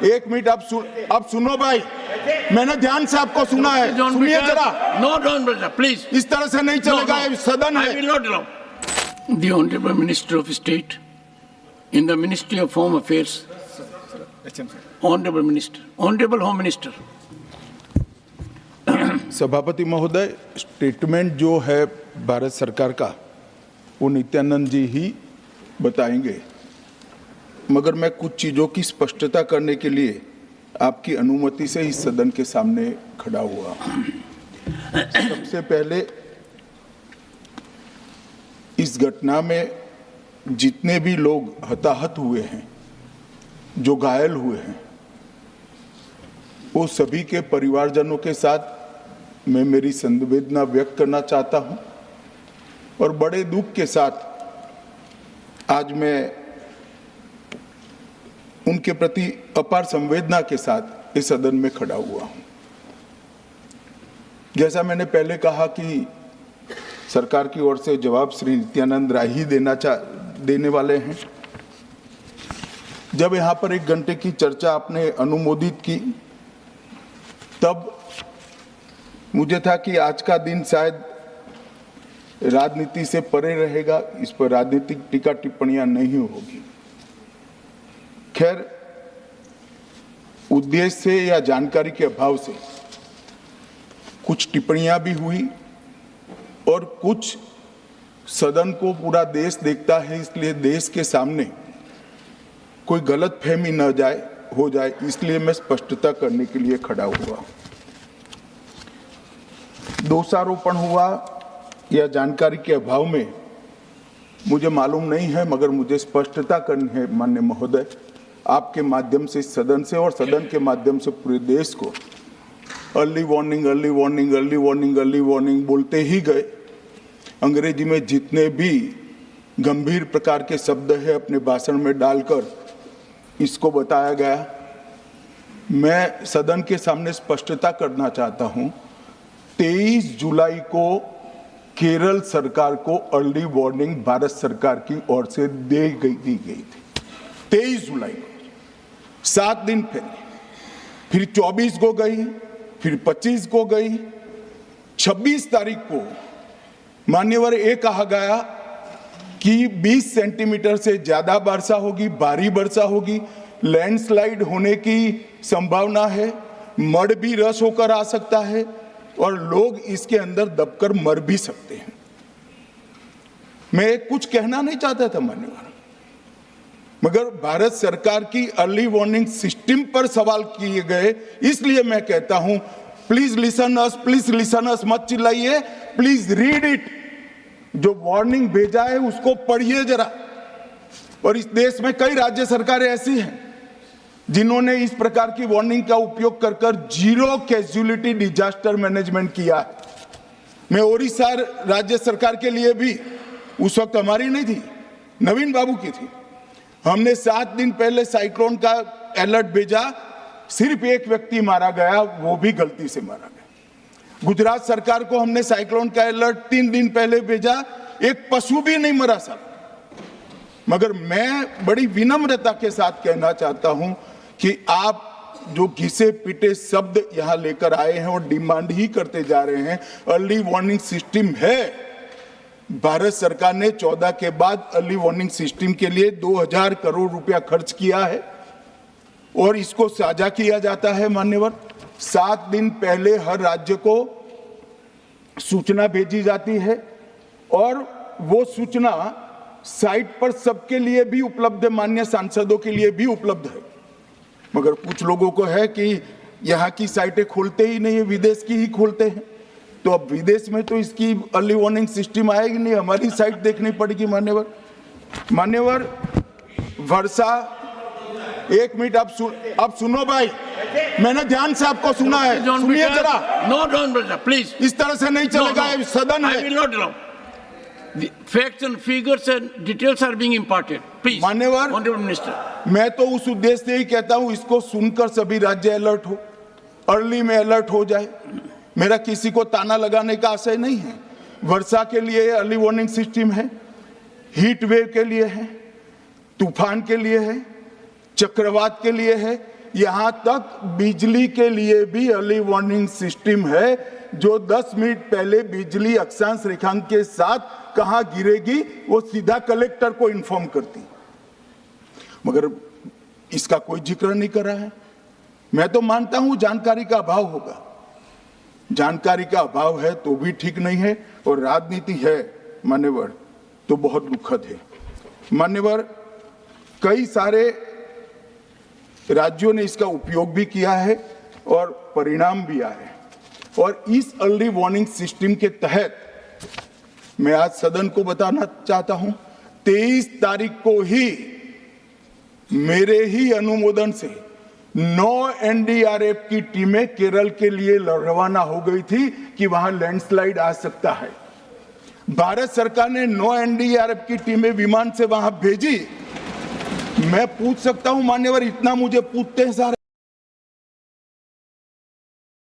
एक मिनट, अब सुनो भाई, मैंने ध्यान से आपको सुना है, सुनिए जरा। No don't brother, please. इस तरह से नहीं चलेगा, ये सदन है। I will not allow. The Honorable Minister of State in the Ministry of Home Affairs, Honorable Minister, Honorable Home Minister. सभापति महोदय, स्टेटमेंट जो है भारत सरकार का वो नित्यानंद जी ही बताएंगे, मगर मैं कुछ चीज़ों की स्पष्टता करने के लिए आपकी अनुमति से इस सदन के सामने खड़ा हुआ। सबसे पहले, इस घटना में जितने भी लोग हताहत हुए हैं, जो घायल हुए हैं, वो सभी के परिवारजनों के साथ मैं मेरी संवेदना व्यक्त करना चाहता हूं और बड़े दुख के साथ आज मैं उनके प्रति अपार संवेदना के साथ इस सदन में खड़ा हुआ हूं। जैसा मैंने पहले कहा कि सरकार की ओर से जवाब श्री नित्यानंद राय ही देने वाले हैं। जब यहाँ पर 1 घंटे की चर्चा आपने अनुमोदित की, तब मुझे था कि आज का दिन शायद राजनीति से परे रहेगा, इस पर राजनीतिक टीका टिप्पणियां नहीं होगी। खैर, उद्देश्य से या जानकारी के अभाव से कुछ टिप्पणियां भी हुई और कुछ सदन को पूरा देश देखता है, इसलिए देश के सामने कोई गलतफहमी न हो जाए, इसलिए मैं स्पष्टता करने के लिए खड़ा हुआ। दोषारोपण हुआ या जानकारी के अभाव में मुझे मालूम नहीं है, मगर मुझे स्पष्टता करनी है माननीय महोदय, आपके माध्यम से, सदन से और सदन के माध्यम से पूरे देश को। Early warning, early warning, early warning, early warning बोलते ही गए। अंग्रेजी में जितने भी गंभीर प्रकार के शब्द है अपने भाषण में डालकर इसको बताया गया। मैं सदन के सामने स्पष्टता करना चाहता हूं, 23 जुलाई को केरल सरकार को अर्ली वार्निंग भारत सरकार की ओर से दी गई थी। 23 जुलाई को, 7 दिन पहले, फिर 24 को गई, फिर 25 को गई, 26 तारीख को मान्यवर ये कहा गया कि 20 सेंटीमीटर से ज्यादा वर्षा होगी, भारी वर्षा होगी, लैंडस्लाइड होने की संभावना है, मड भी रस होकर आ सकता है और लोग इसके अंदर दबकर मर भी सकते हैं। मैं कुछ कहना नहीं चाहता था मान्यवर, मगर भारत सरकार की अर्ली वार्निंग सिस्टम पर सवाल किए गए, इसलिए मैं कहता हूं please listen us, please listen अस, मत चिल्लाइए, प्लीज रीड इट। जो वार्निंग भेजा है उसको पढ़िए जरा। और इस देश में कई राज्य सरकारें ऐसी हैं जिन्होंने इस प्रकार की वार्निंग का उपयोग कर कर जीरो कैजुअलिटी डिजास्टर मैनेजमेंट किया है। मैं ओडिशा राज्य सरकार के लिए भी, उस वक्त हमारी नहीं थी, नवीन बाबू की थी, हमने 7 दिन पहले साइक्लोन का अलर्ट भेजा, सिर्फ 1 व्यक्ति मारा गया, वो भी गलती से मारा गया। गुजरात सरकार को हमने साइक्लोन का अलर्ट 3 दिन पहले भेजा, एक पशु भी नहीं मरा साहब। मगर मैं बड़ी विनम्रता के साथ कहना चाहता हूं कि आप जो घिसे पिटे शब्द यहां लेकर आए हैं और डिमांड ही करते जा रहे हैं, अर्ली वार्निंग सिस्टम है। भारत सरकार ने 14 के बाद अर्ली वार्निंग सिस्टम के लिए 2000 करोड़ रुपया खर्च किया है और इसको साझा किया जाता है मान्यवर। 7 दिन पहले हर राज्य को सूचना भेजी जाती है और वो सूचना साइट पर सबके लिए भी उपलब्ध है, माननीय सांसदों के लिए भी उपलब्ध है। मगर कुछ लोगों को है कि यहाँ की साइटें खोलते ही नहीं है, विदेश की ही खोलते हैं। तो अब विदेश में तो इसकी अर्ली वार्निंग सिस्टम आएगी नहीं, हमारी साइट देखनी पड़ेगी मान्यवर। वर्षा, 1 मिनट, अब सुनो भाई, मैंने ध्यान से आपको सुना है, सुनिए जरा। No don't brother, please. इस तरह से नहीं चलेगा, ये सदन है। I will not allow. The facts and figures and details are being imparted. Please, मान्यवर, Honorable Minister. मैं तो उस उद्देश्य से ही कहता हूं इसको सुनकर सभी राज्य अलर्ट हो, अर्ली में अलर्ट हो जाए। मेरा किसी को ताना लगाने का आशय नहीं है। वर्षा के लिए अर्ली वार्निंग सिस्टम है, हीट वेव के लिए है, तूफान के लिए है, चक्रवात के लिए है, यहां तक बिजली के लिए भी अर्ली वार्निंग सिस्टम है, जो 10 मिनट पहले बिजली अक्षांश रेखांक के साथ कहां गिरेगी वो सीधा कलेक्टर को इन्फॉर्म करती, मगर इसका कोई जिक्र नहीं कर रहा है। मैं तो मानता हूं जानकारी का अभाव होगा, जानकारी का अभाव है तो भी ठीक नहीं है, और राजनीति है मान्यवर तो बहुत दुखद है। मान्यवर, कई सारे राज्यों ने इसका उपयोग भी किया है और परिणाम भी आए, और इस अर्ली वार्निंग सिस्टम के तहत मैं आज सदन को बताना चाहता हूं, 23 तारीख को ही मेरे ही अनुमोदन से 9 एनडीआरएफ की टीमें केरल के लिए रवाना हो गई थी कि वहां लैंडस्लाइड आ सकता है। भारत सरकार ने 9 एनडीआरएफ की टीमें विमान से वहां भेजी। मैं पूछ सकता हूं मान्यवर, इतना मुझे पूछते हैं सारे